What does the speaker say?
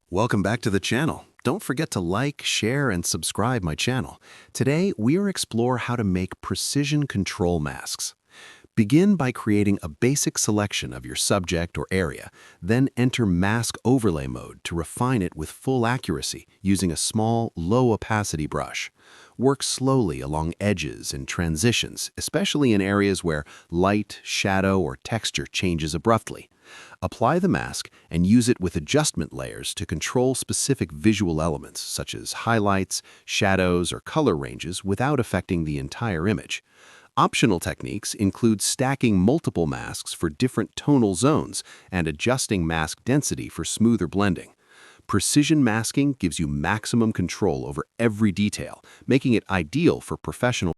Welcome back to the channel. Don't forget to like, share, and subscribe my channel. Today, we'll explore how to make precision control masks. Begin by creating a basic selection of your subject or area, then enter mask overlay mode to refine it with full accuracy using a small, low-opacity brush. Work slowly along edges and transitions, especially in areas where light, shadow, or texture changes abruptly. Apply the mask and use it with adjustment layers to control specific visual elements such as highlights, shadows, or color ranges without affecting the entire image. Optional techniques include stacking multiple masks for different tonal zones and adjusting mask density for smoother blending. Precision masking gives you maximum control over every detail, making it ideal for professional